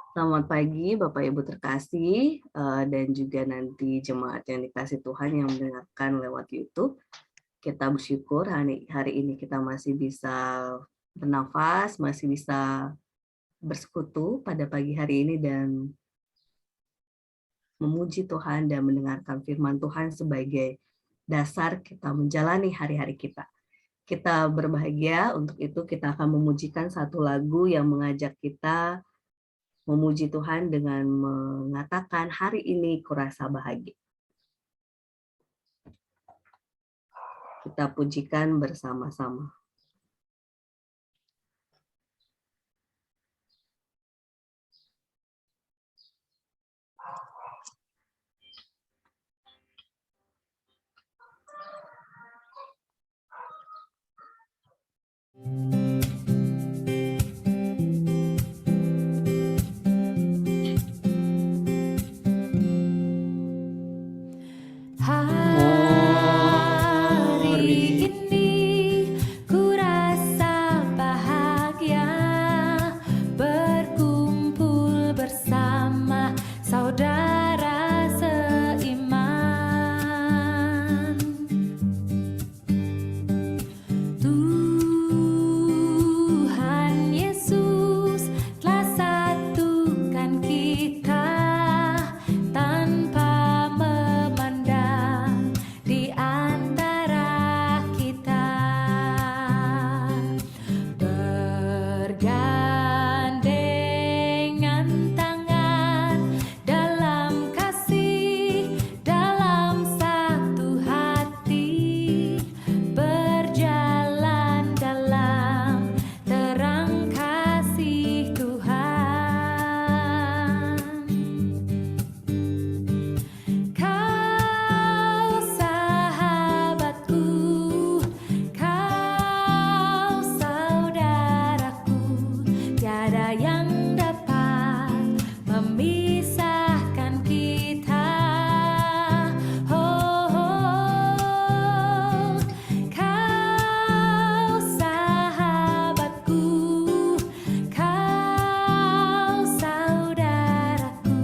Selamat pagi Bapak Ibu terkasih, dan juga nanti jemaat yang dikasih Tuhan yang mendengarkan lewat YouTube. Kita bersyukur hari ini kita masih bisa bernafas, masih bisa bersekutu pada pagi hari ini dan memuji Tuhan dan mendengarkan firman Tuhan sebagai dasar kita menjalani hari-hari kita. Kita berbahagia, untuk itu kita akan memujikan satu lagu yang mengajak kita memuji Tuhan dengan mengatakan, hari ini kurasa bahagia. Kita pujikan bersama-sama. Hari ini ku rasa bahagia berkumpul bersama saudara seiman. Tuhan Yesus telah satukan kita tanpa memandang di antara kita, bergandengan tangan dalam kasih, dalam satu hati, berjalan dalam terang kasih Tuhan. Kau sahabatku, kau saudaraku, tiada yang dapat memisahkan kita. Oh, kau sahabatku, kau saudaraku,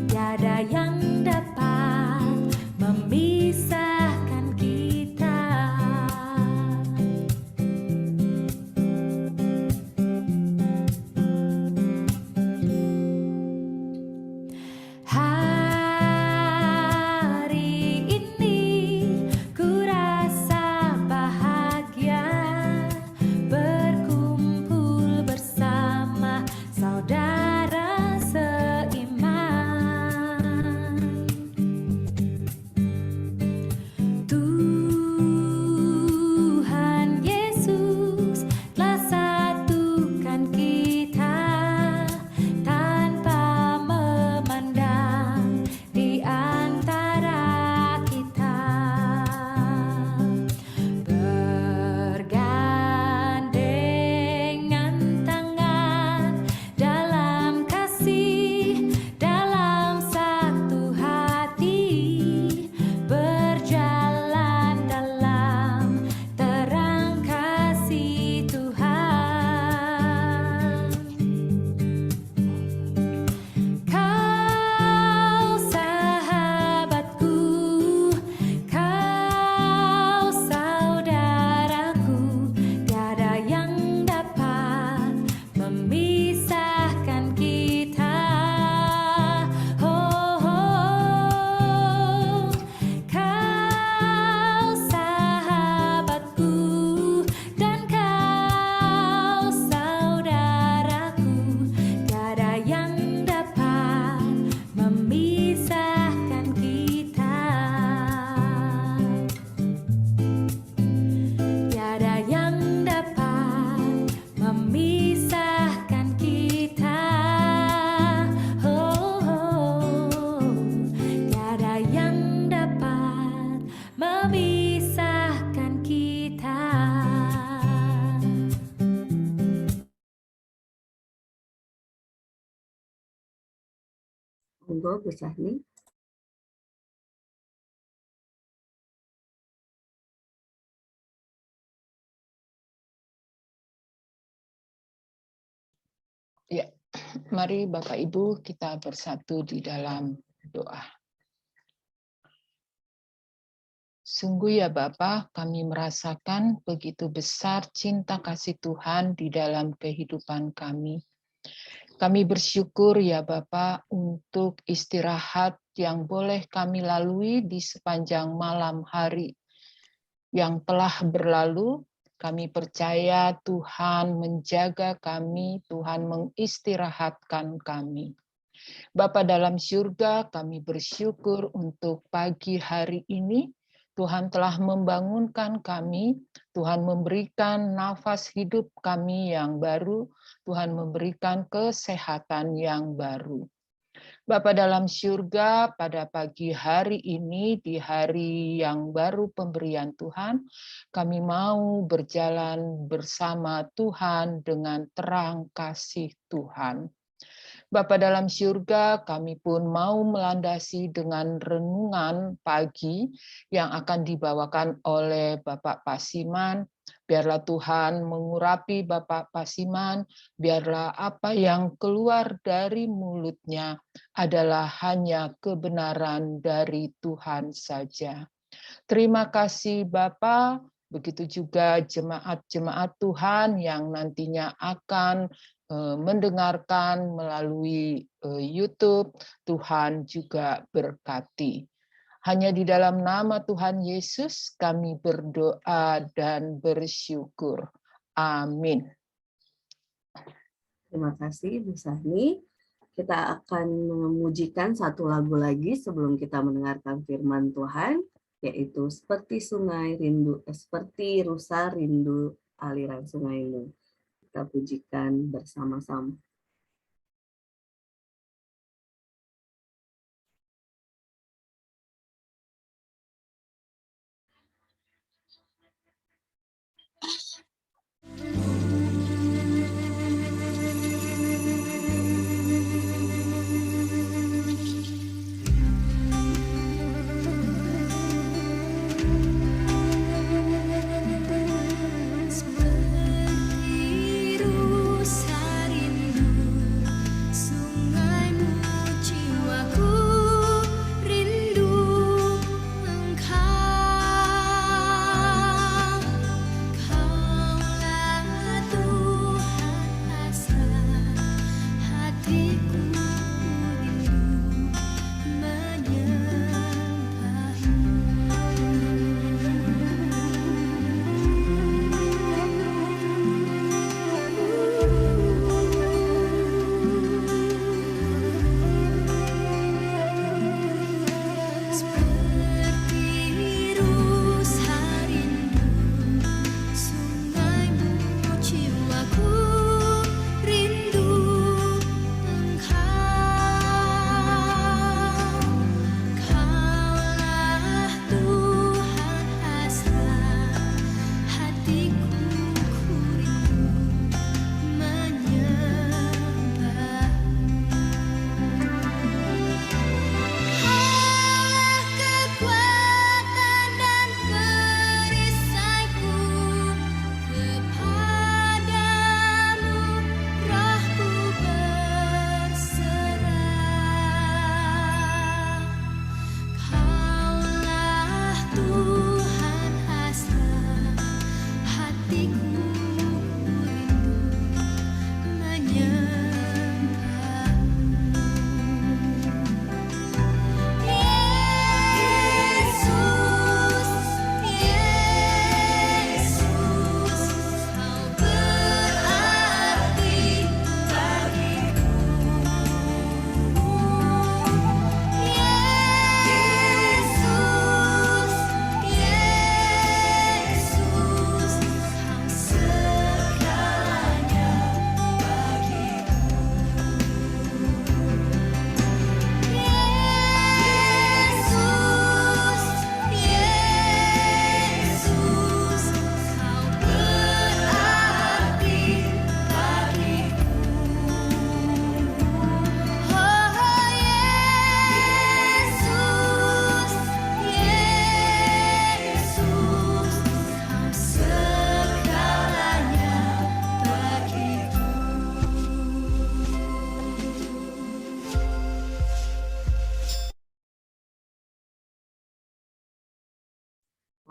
tiada yang dapat memisahkan kita. Hari ini ku rasa bahagia berkumpul bersama saudara seiman. Tuhan Yesus telah satukan kita tanpa memandang di antara kita, bergandengan tangan dalam kasih, dalam satu hati, berjalan dalam terang kasih Tuhan. Kau sahabatku, kau saudaraku, tiada yang dapat memisahkan kita. Oh, kau sahabatku dan kau saudaraku, tiada yang dapat memisahkan kita. Tiada yang dapat memisahkan kita. Oh, tiada yang dapat memisahkan kita. Monggo Bu Sahni. Ya, Mari Bapak Ibu kita bersatu di dalam doa. Sungguh ya Bapa, kami merasakan begitu besar cinta kasih Tuhan di dalam kehidupan kami. Kami bersyukur ya Bapa untuk istirahat yang boleh kami lalui di sepanjang malam hari yang telah berlalu. Kami percaya Tuhan menjaga kami, Tuhan mengistirahatkan kami. Bapa dalam surga, kami bersyukur untuk pagi hari ini. Tuhan telah membangunkan kami, Tuhan memberikan nafas hidup kami yang baru, Tuhan memberikan kesehatan yang baru. Bapa dalam surga, pada pagi hari ini, di hari yang baru pemberian Tuhan, kami mau berjalan bersama Tuhan dengan terang kasih Tuhan. Bapa dalam surga, kami pun mau melandasi dengan renungan pagi yang akan dibawakan oleh Bapak Pasiman. Biarlah Tuhan mengurapi Bapak Pasiman, biarlah apa yang keluar dari mulutnya adalah hanya kebenaran dari Tuhan saja. Terima kasih Bapak, begitu juga jemaat-jemaat Tuhan yang nantinya akan mendengarkan melalui YouTube. Tuhan juga berkati. Hanya di dalam nama Tuhan Yesus kami berdoa dan bersyukur. Amin. Terima kasih Bu Sani. Kita akan memujikan satu lagu lagi sebelum kita mendengarkan firman Tuhan, yaitu seperti sungai rindu, seperti rusa rindu aliran sungaimu. Kita pujikan bersama-sama. Seperti rusa rindu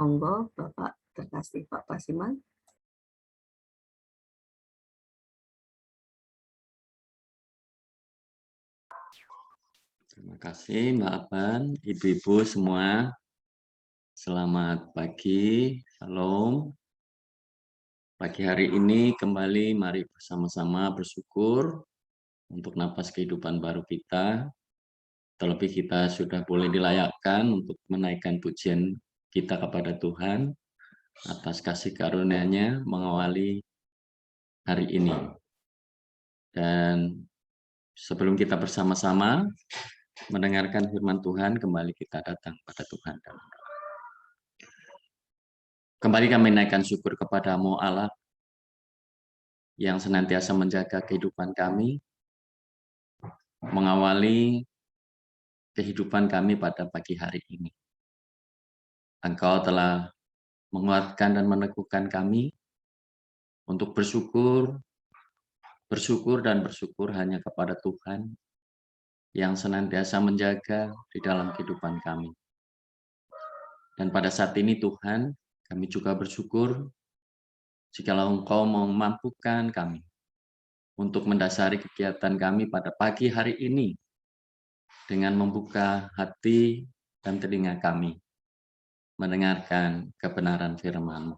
Monggo Bapak terkasih Pak Pasiman. Terima kasih Mbak Aban, Ibu-ibu semua. Selamat pagi, Shalom. Pagi hari ini kembali mari bersama-sama bersyukur untuk napas kehidupan baru kita. Terlebih kita sudah boleh dilayakkan untuk menaikkan pujian kita kepada Tuhan atas kasih karunia-Nya mengawali hari ini. Dan sebelum kita bersama-sama mendengarkan firman Tuhan, kembali kita datang pada Tuhan. Kembali kami naikkan syukur kepada-Mu Allah yang senantiasa menjaga kehidupan kami, mengawali kehidupan kami pada pagi hari ini. Engkau telah menguatkan dan meneguhkan kami untuk bersyukur dan bersyukur hanya kepada Tuhan yang senantiasa menjaga di dalam kehidupan kami. Dan pada saat ini Tuhan, kami juga bersyukur jikalau Engkau memampukan kami untuk mendasari kegiatan kami pada pagi hari ini dengan membuka hati dan telinga kami mendengarkan kebenaran firman-Mu.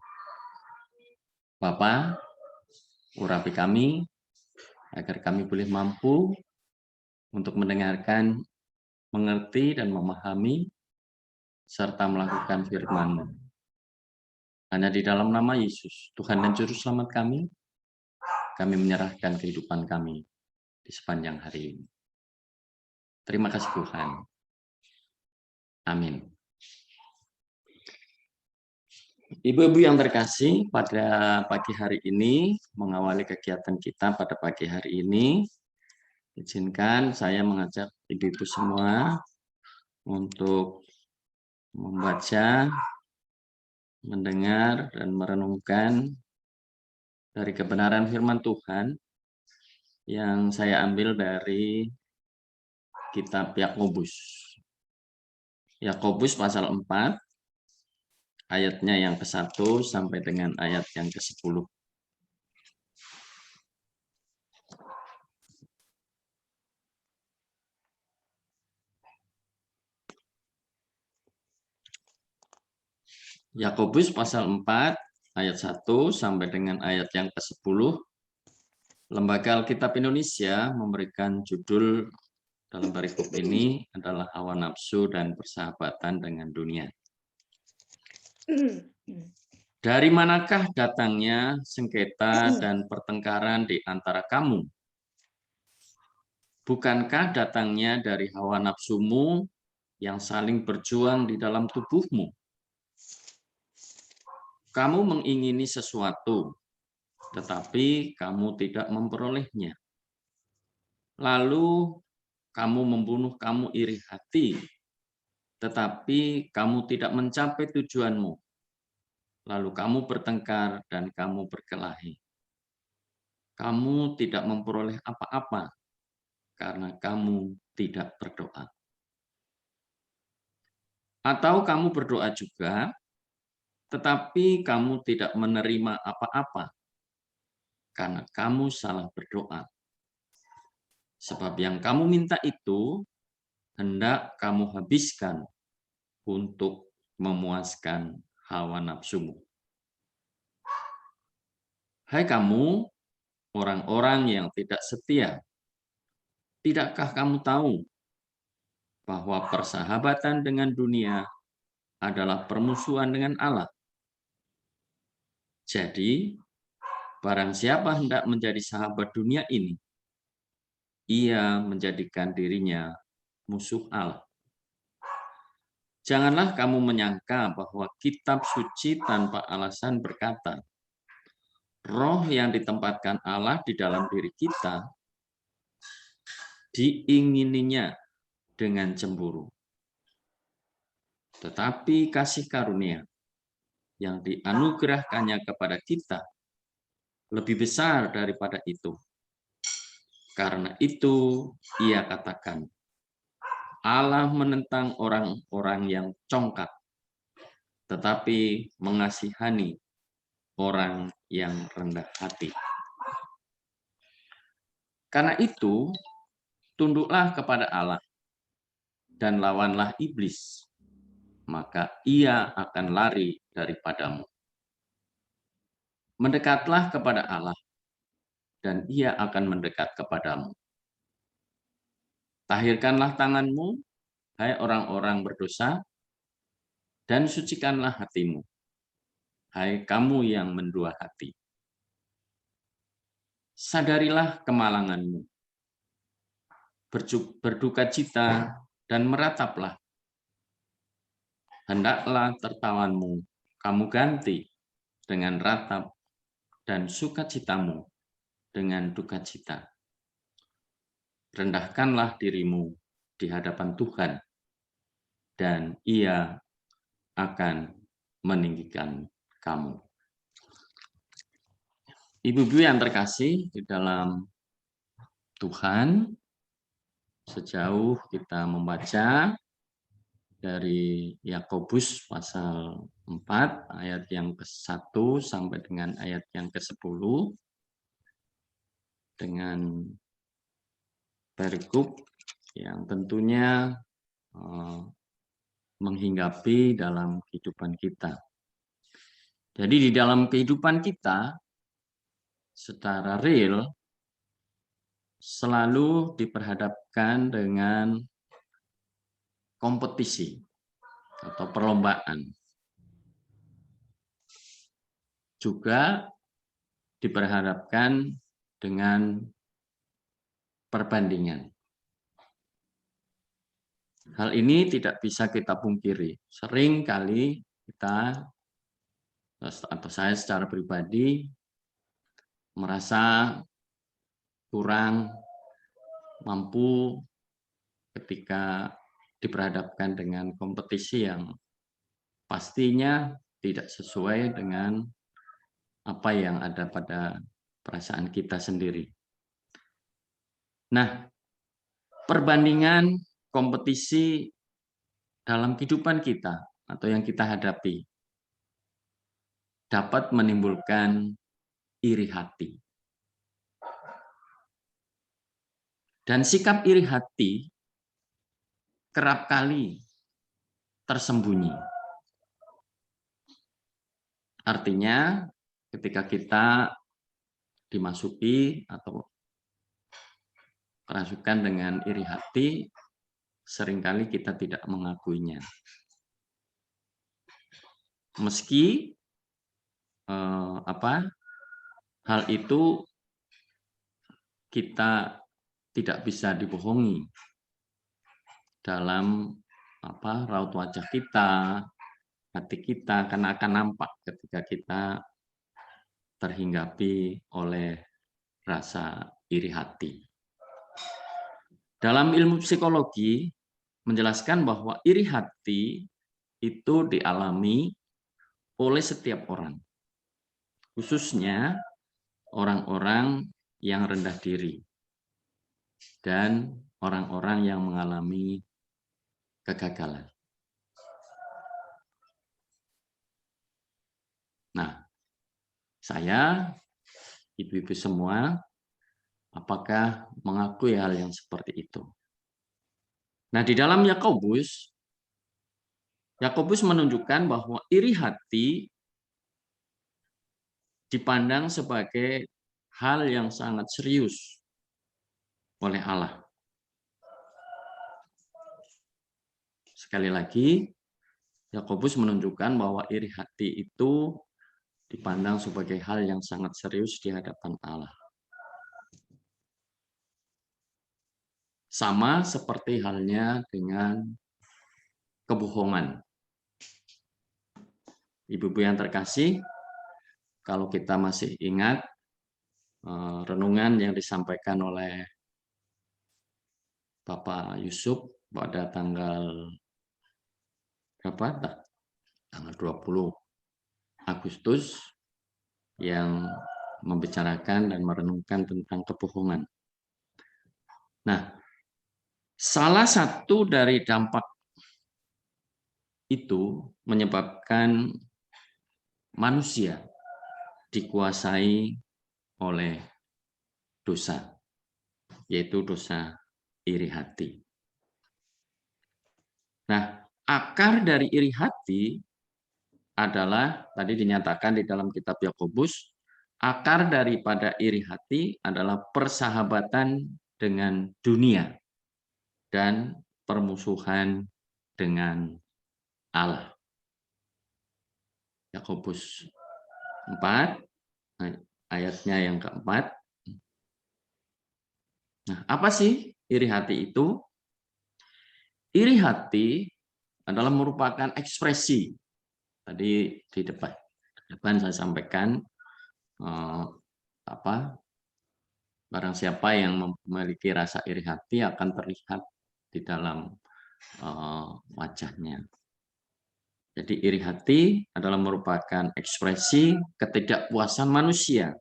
Bapa, urapi kami agar kami boleh mampu untuk mendengarkan, mengerti dan memahami serta melakukan firman-Mu. Hanya di dalam nama Yesus, Tuhan dan Juru Selamat kami menyerahkan kehidupan kami di sepanjang hari ini. Terima kasih Tuhan. Amin. Ibu-ibu yang terkasih, pada pagi hari ini, mengawali kegiatan kita pada pagi hari ini, izinkan saya mengajak ibu-ibu semua untuk membaca, mendengar, dan merenungkan dari kebenaran firman Tuhan yang saya ambil dari kitab Yakobus. Yakobus pasal 4, ayatnya yang ke-1 sampai dengan ayat yang ke-10. Yakobus pasal 4, ayat 1 sampai dengan ayat yang ke-10. Lembaga Alkitab Indonesia memberikan judul dalam perikop ini adalah hawa nafsu dan persahabatan dengan dunia. Dari manakah datangnya sengketa dan pertengkaran di antara kamu? Bukankah datangnya dari hawa nafsumu yang saling berjuang di dalam tubuhmu? Kamu mengingini sesuatu, tetapi kamu tidak memperolehnya. Lalu kamu membunuh, kamu iri hati, tetapi kamu tidak mencapai tujuanmu. Lalu kamu bertengkar dan kamu berkelahi. Kamu tidak memperoleh apa-apa karena kamu tidak berdoa. Atau kamu berdoa juga, tetapi kamu tidak menerima apa-apa karena kamu salah berdoa. Sebab yang kamu minta itu hendak kamu habiskan untuk memuaskan hawa nafsumu. Hai kamu, orang-orang yang tidak setia, tidakkah kamu tahu bahwa persahabatan dengan dunia adalah permusuhan dengan Allah? Jadi, barang siapa hendak menjadi sahabat dunia ini, ia menjadikan dirinya musuh Allah. Janganlah kamu menyangka bahwa kitab suci tanpa alasan berkata, roh yang ditempatkan Allah di dalam diri kita diingininya dengan cemburu. Tetapi kasih karunia yang dianugerahkannya kepada kita lebih besar daripada itu. Karena itu ia katakan, Allah menentang orang-orang yang congkak, tetapi mengasihani orang yang rendah hati. Karena itu, tunduklah kepada Allah dan lawanlah iblis, maka ia akan lari daripadamu. Mendekatlah kepada Allah, dan ia akan mendekat kepadamu. Tahirkanlah tanganmu, hai orang-orang berdosa, dan sucikanlah hatimu, hai kamu yang mendua hati. Sadarilah kemalanganmu, berduka cita dan merataplah. Hendaklah tertawamu kamu ganti dengan ratap dan sukacitamu dengan duka cita. Rendahkanlah dirimu di hadapan Tuhan, dan Ia akan meninggikan kamu. Ibu-ibu yang terkasih di dalam Tuhan, sejauh kita membaca dari Yakobus pasal 4 ayat yang ke-1 sampai dengan ayat yang ke-10 dengan perikop yang tentunya menghinggapi dalam kehidupan kita. Jadi di dalam kehidupan kita secara real selalu diperhadapkan dengan kompetisi atau perlombaan. Juga diperhadapkan dengan perbandingan. Hal ini tidak bisa kita pungkiri. Sering kali kita atau saya secara pribadi merasa kurang mampu ketika diperhadapkan dengan kompetisi yang pastinya tidak sesuai dengan apa yang ada pada perasaan kita sendiri. Nah, perbandingan kompetisi dalam kehidupan kita atau yang kita hadapi dapat menimbulkan iri hati. Dan sikap iri hati kerap kali tersembunyi. Artinya, ketika kita dimasuki atau kerasukan dengan iri hati, seringkali kita tidak mengakuinya. Meski hal itu kita tidak bisa dibohongi dalam raut wajah kita, hati kita, karena akan nampak ketika kita terhinggapi oleh rasa iri hati. Dalam ilmu psikologi menjelaskan bahwa iri hati itu dialami oleh setiap orang, khususnya orang-orang yang rendah diri dan orang-orang yang mengalami kegagalan. Nah, saya, ibu-ibu semua, apakah mengakui hal yang seperti itu? Nah, di dalam Yakobus menunjukkan bahwa iri hati dipandang sebagai hal yang sangat serius oleh Allah. Sekali lagi, Yakobus menunjukkan bahwa iri hati itu dipandang sebagai hal yang sangat serius di hadapan Allah. Sama seperti halnya dengan kebohongan. Ibu-ibu yang terkasih, kalau kita masih ingat renungan yang disampaikan oleh Bapak Yusuf pada tanggal berapa? Tanggal 20 Agustus yang membicarakan dan merenungkan tentang kebohongan. Nah, salah satu dari dampak itu menyebabkan manusia dikuasai oleh dosa, yaitu dosa iri hati. Nah, akar dari iri hati adalah, tadi dinyatakan di dalam kitab Yakobus, akar daripada iri hati adalah persahabatan dengan dunia dan permusuhan dengan Allah. Yakobus 4, ayatnya yang keempat. Nah, apa sih iri hati itu? Iri hati adalah merupakan ekspresi. Tadi di depan saya sampaikan, barang siapa yang memiliki rasa iri hati akan terlihat di dalam wajahnya. Jadi iri hati adalah merupakan ekspresi ketidakpuasan manusia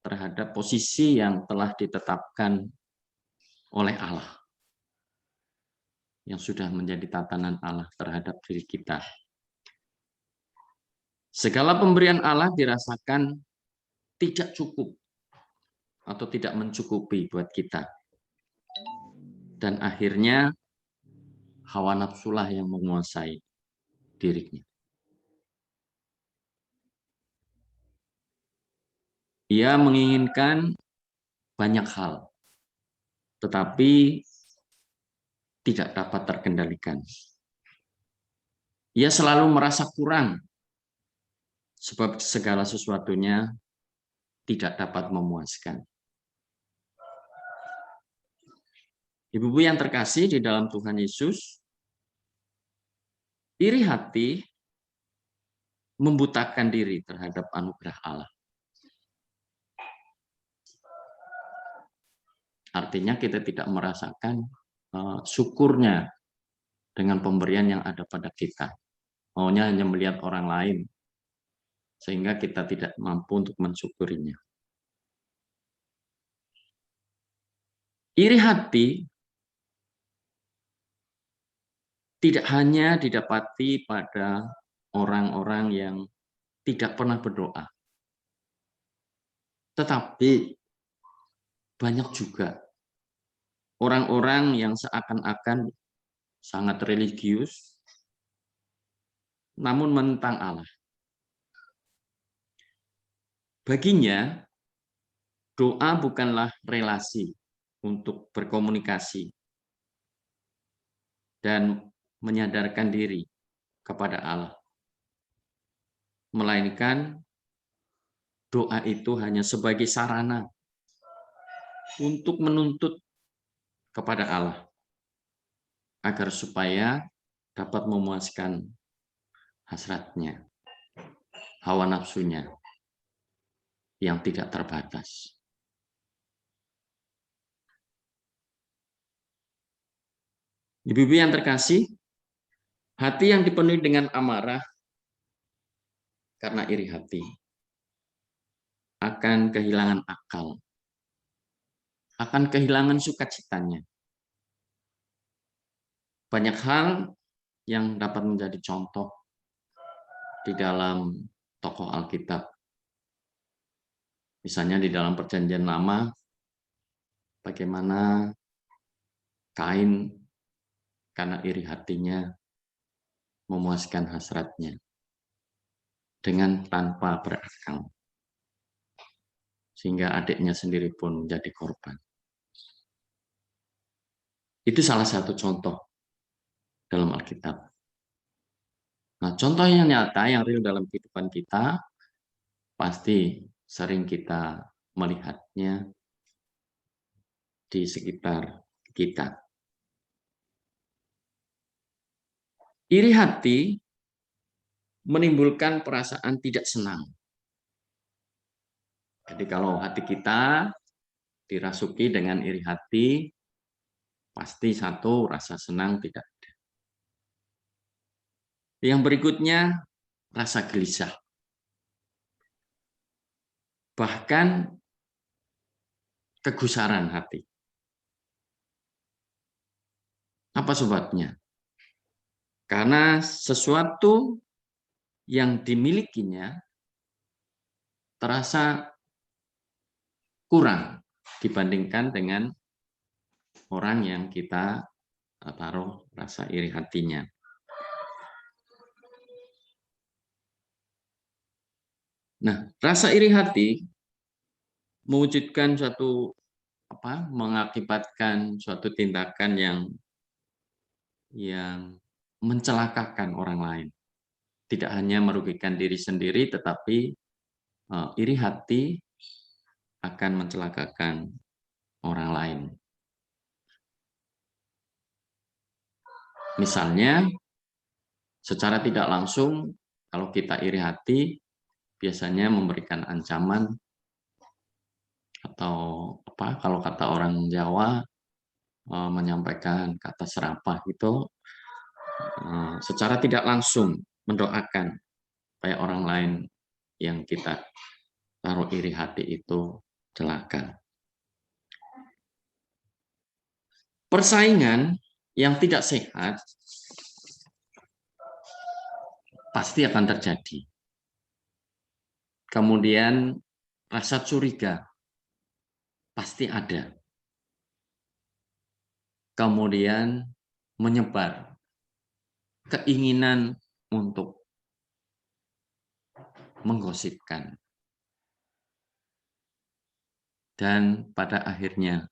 terhadap posisi yang telah ditetapkan oleh Allah, yang sudah menjadi tatanan Allah terhadap diri kita. Segala pemberian Allah dirasakan tidak cukup atau tidak mencukupi buat kita. Dan akhirnya hawa nafsulah yang menguasai dirinya. Ia menginginkan banyak hal, tetapi tidak dapat terkendalikan. Ia selalu merasa kurang, sebab segala sesuatunya tidak dapat memuaskan. Ibu-ibu yang terkasih di dalam Tuhan Yesus, iri hati membutakan diri terhadap anugerah Allah. Artinya kita tidak merasakan syukurnya dengan pemberian yang ada pada kita. Maunya hanya melihat orang lain, sehingga kita tidak mampu untuk mensyukurinya. Iri hati tidak hanya didapati pada orang-orang yang tidak pernah berdoa, tetapi banyak juga orang-orang yang seakan-akan sangat religius, namun menentang Allah. Baginya, doa bukanlah relasi untuk berkomunikasi dan menyadarkan diri kepada Allah, melainkan doa itu hanya sebagai sarana untuk menuntut kepada Allah agar supaya dapat memuaskan hasratnya, hawa nafsunya yang tidak terbatas. Ibu-ibu yang terkasih, hati yang dipenuhi dengan amarah karena iri hati akan kehilangan akal, akan kehilangan sukacitanya. Banyak hal yang dapat menjadi contoh di dalam tokoh Alkitab. Misalnya di dalam Perjanjian Lama, bagaimana Kain karena iri hatinya memuaskan hasratnya dengan tanpa berakal, sehingga adiknya sendiri pun menjadi korban. Itu salah satu contoh dalam Alkitab. Nah, contoh yang nyata, yang real dalam kehidupan kita, pasti sering kita melihatnya di sekitar kita. Iri hati menimbulkan perasaan tidak senang. Jadi kalau hati kita dirasuki dengan iri hati, pasti satu, rasa senang tidak ada. Yang berikutnya, rasa gelisah. Bahkan kegusaran hati. Apa sebabnya? Karena sesuatu yang dimilikinya terasa kurang dibandingkan dengan orang yang kita taruh rasa iri hatinya. Nah, rasa iri hati mewujudkan mengakibatkan suatu tindakan yang mencelakakan orang lain. Tidak hanya merugikan diri sendiri, tetapi iri hati akan mencelakakan orang lain. Misalnya, secara tidak langsung, kalau kita iri hati, biasanya memberikan ancaman, atau kalau kata orang Jawa, menyampaikan kata serapah itu, secara tidak langsung mendoakan supaya orang lain yang kita taruh iri hati itu celaka. Persaingan yang tidak sehat pasti akan terjadi. Kemudian rasa curiga pasti ada. Kemudian menyebar keinginan untuk menggosipkan. Dan pada akhirnya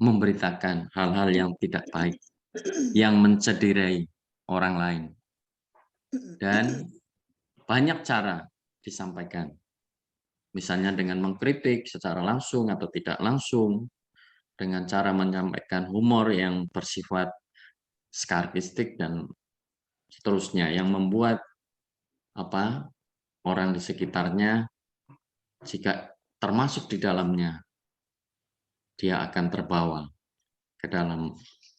memberitakan hal-hal yang tidak baik, yang mencederai orang lain. Dan banyak cara disampaikan. Misalnya dengan mengkritik secara langsung atau tidak langsung, dengan cara menyampaikan humor yang bersifat sarkastik dan seterusnya, yang membuat orang di sekitarnya, jika termasuk di dalamnya, dia akan terbawa ke dalam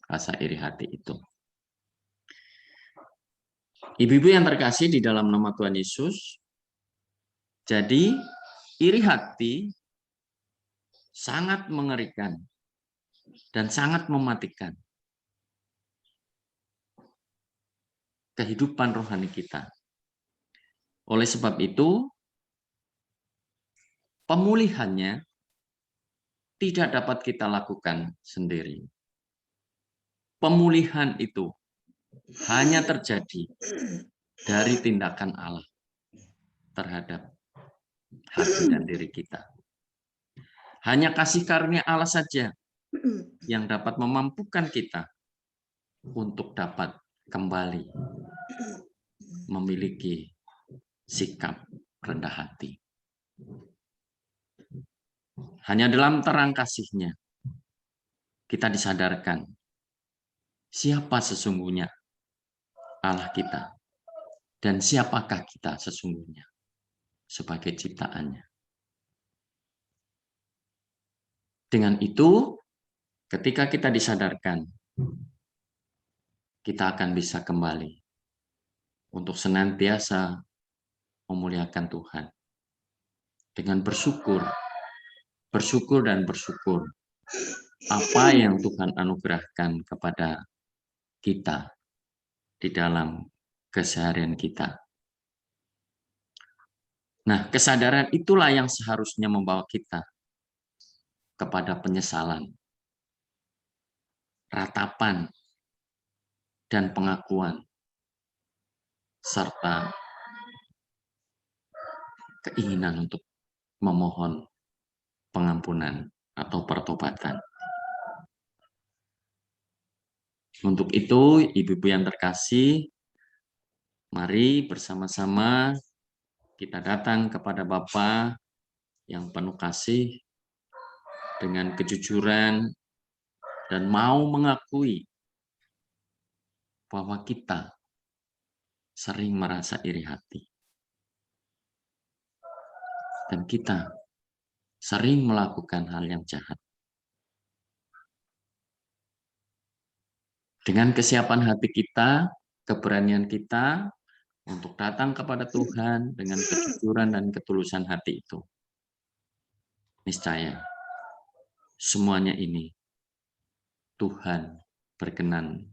rasa iri hati itu. Ibu-ibu yang terkasih di dalam nama Tuhan Yesus, jadi iri hati sangat mengerikan dan sangat mematikan kehidupan rohani kita. Oleh sebab itu, pemulihannya tidak dapat kita lakukan sendiri. Pemulihan itu hanya terjadi dari tindakan Allah terhadap hati dan diri kita. Hanya kasih karunia Allah saja yang dapat memampukan kita untuk dapat kembali memiliki sikap rendah hati. Hanya dalam terang kasih-Nya kita disadarkan siapa sesungguhnya Allah kita dan siapakah kita sesungguhnya sebagai ciptaannya. Dengan itu, ketika kita disadarkan, kita akan bisa kembali untuk senantiasa memuliakan Tuhan dengan bersyukur dan bersyukur apa yang Tuhan anugerahkan kepada kita di dalam keseharian kita. Nah, kesadaran itulah yang seharusnya membawa kita kepada penyesalan, ratapan, dan pengakuan, serta keinginan untuk memohon pengampunan atau pertobatan. Untuk itu, ibu-ibu yang terkasih, mari bersama-sama kita datang kepada Bapa yang penuh kasih dengan kejujuran dan mau mengakui bahwa kita sering merasa iri hati. Dan kita sering melakukan hal yang jahat. Dengan kesiapan hati kita, keberanian kita untuk datang kepada Tuhan dengan kejujuran dan ketulusan hati itu, niscaya semuanya ini Tuhan berkenan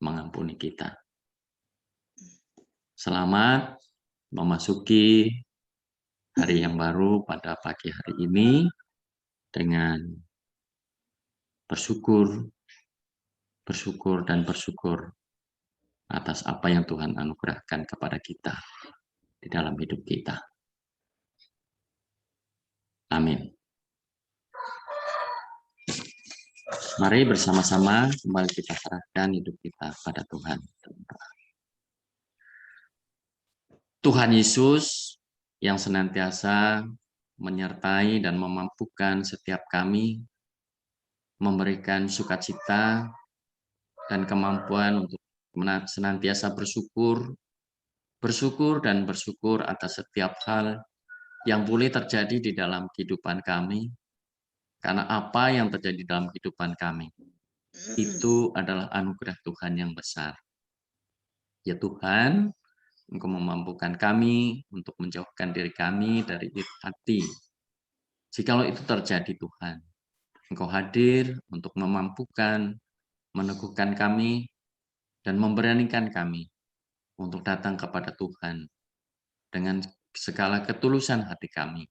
mengampuni kita. Selamat memasuki hari yang baru pada pagi hari ini dengan bersyukur atas apa yang Tuhan anugerahkan kepada kita di dalam hidup kita. Amin. Mari bersama-sama kembali kita serahkan hidup kita pada Tuhan. Tuhan Yesus yang senantiasa menyertai dan memampukan setiap kami, memberikan sukacita dan kemampuan untuk senantiasa bersyukur atas setiap hal yang boleh terjadi di dalam kehidupan kami, karena apa yang terjadi dalam kehidupan kami itu adalah anugerah Tuhan yang besar. Ya Tuhan, Engkau memampukan kami untuk menjauhkan diri kami dari iri hati. Jikalau itu terjadi Tuhan, Engkau hadir untuk memampukan, meneguhkan kami, dan memberanikan kami untuk datang kepada Tuhan dengan segala ketulusan hati kami,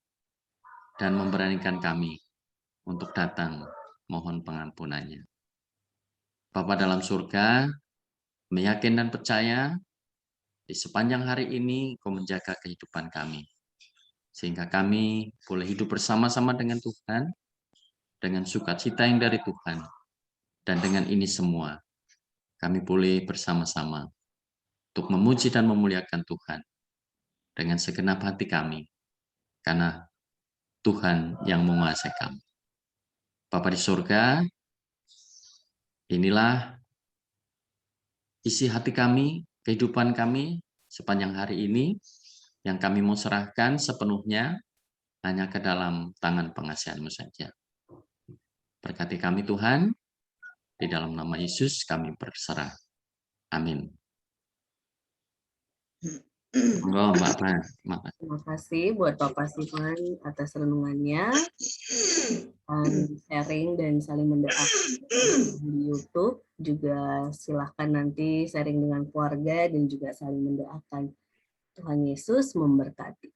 dan memberanikan kami untuk datang mohon pengampunannya. Bapa dalam surga, meyakin dan percaya di sepanjang hari ini Kau menjaga kehidupan kami, sehingga kami boleh hidup bersama-sama dengan Tuhan, dengan sukacita yang dari Tuhan, dan dengan ini semua kami boleh bersama-sama untuk memuji dan memuliakan Tuhan dengan segenap hati kami, karena Tuhan yang menguasai kami. Bapa di surga, inilah isi hati kami, kehidupan kami sepanjang hari ini, yang kami mau serahkan sepenuhnya hanya ke dalam tangan pengasihan-Mu saja. Berkati kami Tuhan, di dalam nama Yesus kami berserah. Amin. Monggo Mbak Pan. Terima kasih buat Bapak Sivan atas renungannya, sharing dan saling mendoakan di YouTube. Juga silahkan nanti sharing dengan keluarga dan juga saling mendoakan. Tuhan Yesus memberkati.